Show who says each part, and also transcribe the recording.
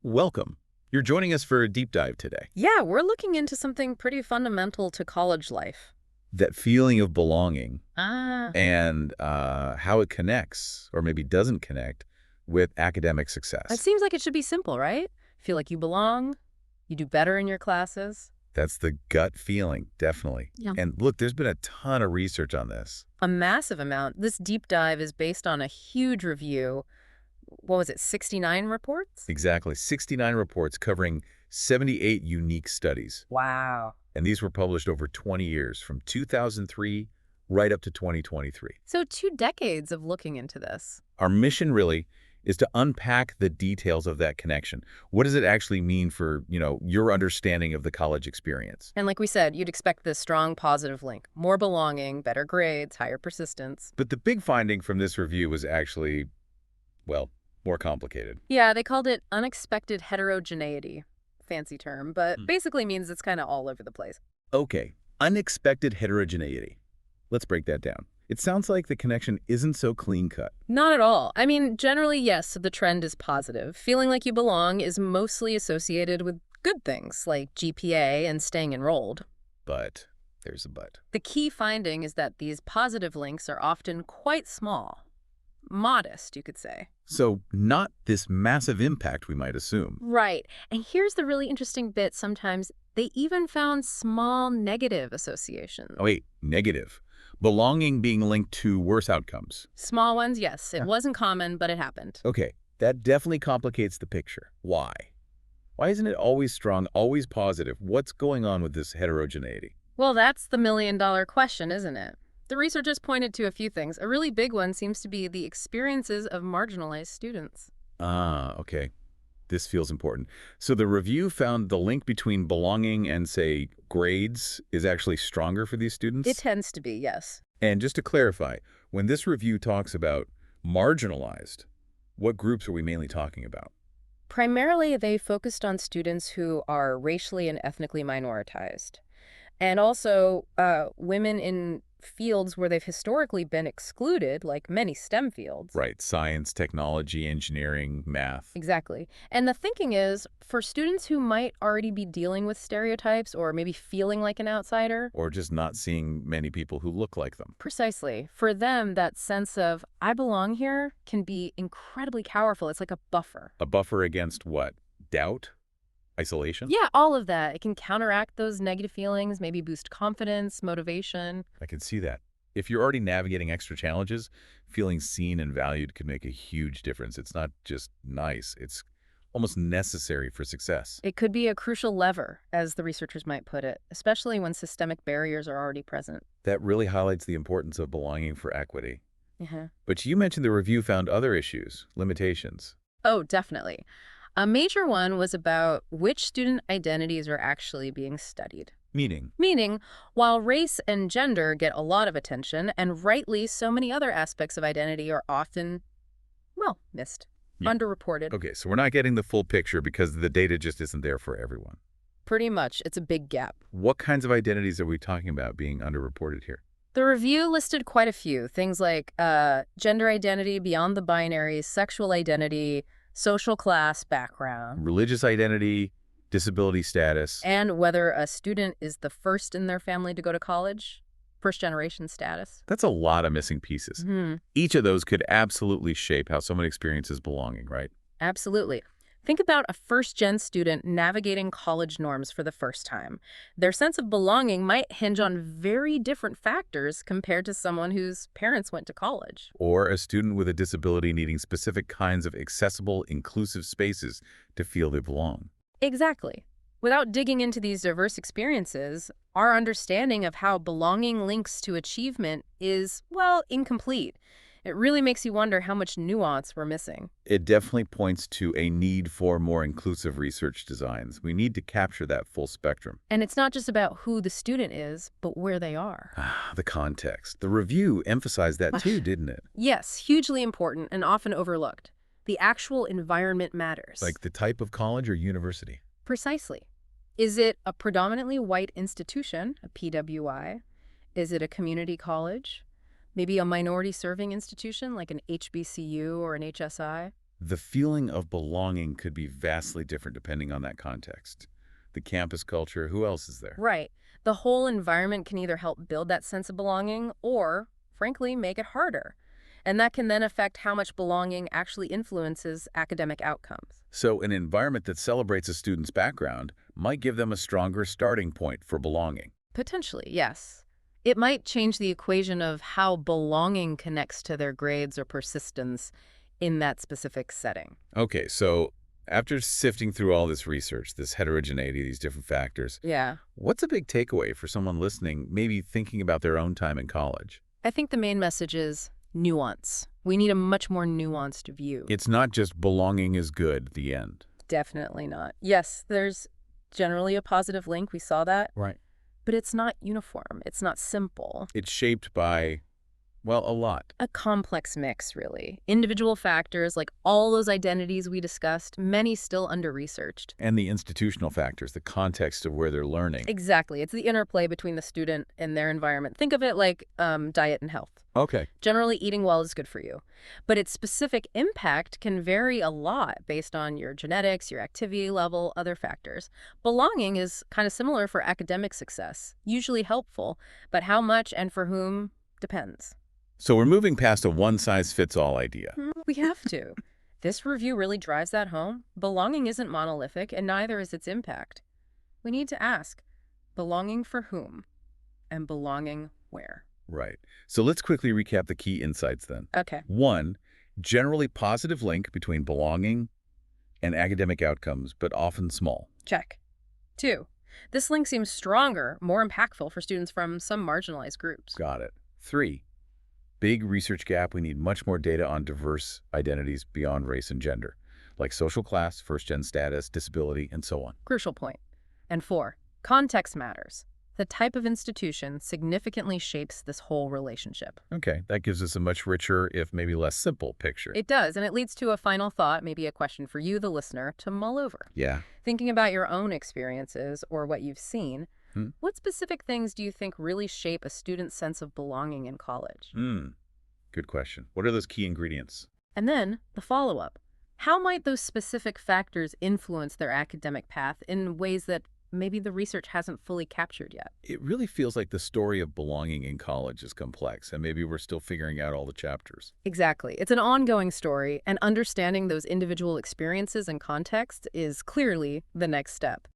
Speaker 1: Welcome. You're joining us for a deep dive today.
Speaker 2: Yeah, we're looking into something pretty fundamental to college life.
Speaker 1: That feeling of belonging
Speaker 2: Ah,
Speaker 1: and how it connects, or maybe doesn't connect, with academic
Speaker 2: it
Speaker 1: success.
Speaker 2: seems like it should be simple, right? Feel like you belong, you do better in your classes.
Speaker 1: That's the gut feeling, definitely.
Speaker 2: Yeah.
Speaker 1: And look, there's been a ton of research on this.
Speaker 2: A massive amount. This deep dive is based on a huge review. What was it, 69 reports?
Speaker 1: Exactly. 69 reports covering 78 unique studies.
Speaker 2: Wow.
Speaker 1: And these were published over 20 years, from 2003 right up to 2023.
Speaker 2: So 2 decades of looking into this.
Speaker 1: Our mission really is to unpack the details of that connection. What does it actually mean for, your understanding of the college experience?
Speaker 2: And like we said, you'd expect this strong positive link. More belonging, better grades, higher persistence.
Speaker 1: But the big finding from this review was actually, well, more complicated.
Speaker 2: Yeah, they called it unexpected heterogeneity. Fancy term, but
Speaker 1: Hmm.
Speaker 2: basically means it's kind of all over the place.
Speaker 1: Okay, unexpected heterogeneity. Let's break that down. It sounds like the connection isn't so clean-cut,
Speaker 2: Not at all. I mean, generally, yes, the trend is positive. Feeling like you belong is mostly associated with good things like GPA and staying enrolled.
Speaker 1: but there's a but.
Speaker 2: The key finding is that these positive links are often quite small. Modest, you could say.
Speaker 1: So not this massive impact we might assume.
Speaker 2: Right. And here's the really interesting bit. Sometimes they even found small negative associations.
Speaker 1: Oh, wait, negative. Belonging being linked to worse outcomes.
Speaker 2: Small ones, yes. It
Speaker 1: Yeah.
Speaker 2: wasn't common, but it happened.
Speaker 1: Okay, that definitely complicates the picture. Why? Why isn't it always strong, always positive? What's going on with this heterogeneity?
Speaker 2: Well, that's the million-dollar question, isn't it? The researchers pointed to a few things. A really big one seems to be the experiences of marginalized students.
Speaker 1: Ah, okay. This feels important. So the review found the link between belonging and, say, grades is actually stronger for these students?
Speaker 2: It tends to be, yes.
Speaker 1: And just to clarify, when this review talks about marginalized, what groups are we mainly talking about?
Speaker 2: Primarily, they focused on students who are racially and ethnically minoritized, and also women in fields where they've historically been excluded, like many STEM fields.
Speaker 1: Right, science, technology, engineering, math.
Speaker 2: Exactly. And the thinking is, for students who might already be dealing with stereotypes or maybe feeling like an outsider,
Speaker 1: Or just not seeing many people who look like them.
Speaker 2: precisely, for them, that sense of, I belong here, can be incredibly powerful. It's like a buffer.
Speaker 1: A buffer against what? Doubt? Isolation?
Speaker 2: Yeah, all of that. It can counteract those negative feelings, maybe boost confidence, motivation.
Speaker 1: I can see that. If you're already navigating extra challenges, feeling seen and valued could make a huge difference. It's not just nice, it's almost necessary for success.
Speaker 2: It could be a crucial lever, as the researchers might put it, especially when systemic barriers are already present.
Speaker 1: That really highlights the importance of belonging for equity.
Speaker 2: Uh-huh.
Speaker 1: But you mentioned the review found other issues, limitations.
Speaker 2: Oh, definitely. A major one was about which student identities are actually being studied.
Speaker 1: Meaning,
Speaker 2: Meaning, while race and gender get a lot of attention, and rightly so many other aspects of identity are often, well, missed,
Speaker 1: Yeah.
Speaker 2: underreported.
Speaker 1: okay, so we're not getting the full picture because the data just isn't there for everyone.
Speaker 2: Pretty much, it's a big gap.
Speaker 1: What kinds of identities are we talking about being underreported here?
Speaker 2: The review listed quite a few, things like gender identity beyond the binaries, sexual identity, social class background,
Speaker 1: Religious identity, disability status.
Speaker 2: and whether a student is the first in their family to go to college, first generation status.
Speaker 1: That's a lot of missing pieces. Each of those could absolutely shape how someone experiences belonging, right?
Speaker 2: Absolutely. Think about a first-gen student navigating college norms for the first time. Their sense of belonging might hinge on very different factors compared to someone whose parents went to college.
Speaker 1: Or a student with a disability needing specific kinds of accessible, inclusive spaces to feel they belong.
Speaker 2: Exactly. Without digging into these diverse experiences, our understanding of how belonging links to achievement is, well, incomplete. It really makes you wonder how much nuance we're missing.
Speaker 1: It definitely points to a need for more inclusive research designs. We need to capture that full spectrum.
Speaker 2: And it's not just about who the student is, but where they are.
Speaker 1: The context. The review emphasized that too, didn't it?
Speaker 2: Yes, hugely important and often overlooked. The actual environment matters.
Speaker 1: Like the type of college or university.
Speaker 2: Precisely. Is it a predominantly white institution, a PWI? Is it a community college? Maybe a minority serving institution like an HBCU or an HSI?
Speaker 1: The feeling of belonging could be vastly different depending on that context. The campus culture, who else is there?
Speaker 2: Right. The whole environment can either help build that sense of belonging or, frankly, make it harder. And that can then affect how much belonging actually influences academic outcomes.
Speaker 1: So an environment that celebrates a student's background might give them a stronger starting point for belonging.
Speaker 2: Potentially, yes. It might change the equation of how belonging connects to their grades or persistence in that specific setting.
Speaker 1: Okay, so after sifting through all this research, this heterogeneity, these different factors,
Speaker 2: Yeah.
Speaker 1: what's a big takeaway for someone listening, maybe thinking about their own time in college?
Speaker 2: I think the main message is nuance. We need a much more nuanced view.
Speaker 1: It's not just belonging is good, the end.
Speaker 2: Definitely not. Yes, there's generally a positive link. We saw that.
Speaker 1: Right.
Speaker 2: But it's not uniform. It's not simple.
Speaker 1: It's shaped by, well, a lot.
Speaker 2: A complex mix, really. Individual factors, like all those identities we discussed, many still under-researched.
Speaker 1: And the institutional factors, the context of where they're learning.
Speaker 2: Exactly. It's the interplay between the student and their environment. Think of it like diet and health.
Speaker 1: Okay.
Speaker 2: Generally, eating well is good for you, but its specific impact can vary a lot based on your genetics, your activity level, other factors. Belonging is kind of similar for academic success, usually helpful, but how much and for whom depends.
Speaker 1: So we're moving past a one-size-fits-all idea.
Speaker 2: We have to. This review really drives that home. Belonging isn't monolithic, and neither is its impact. We need to ask, belonging for whom? And belonging where?
Speaker 1: Right. So let's quickly recap the key insights then.
Speaker 2: Okay.
Speaker 1: 1, generally positive link between belonging and academic outcomes, but often small.
Speaker 2: Check. 2, this link seems stronger, more impactful for students from some marginalized groups.
Speaker 1: Got it. 3, big research gap. We need much more data on diverse identities beyond race and gender, like social class, first-gen status, disability, and so on.
Speaker 2: Crucial point. And 4, context matters. The type of institution significantly shapes this whole relationship.
Speaker 1: Okay, that gives us a much richer, if maybe less simple, picture.
Speaker 2: It does, and it leads to a final thought, maybe a question for you, the listener, to mull over.
Speaker 1: Yeah.
Speaker 2: Thinking about your own experiences or what you've seen, what specific things do you think really shape a student's sense of belonging in college?
Speaker 1: Good question. What are those key ingredients?
Speaker 2: And then the follow-up. How might those specific factors influence their academic path in ways that maybe the research hasn't fully captured yet?
Speaker 1: It really feels like the story of belonging in college is complex, and maybe we're still figuring out all the chapters.
Speaker 2: Exactly. It's an ongoing story, and understanding those individual experiences and contexts is clearly the next step.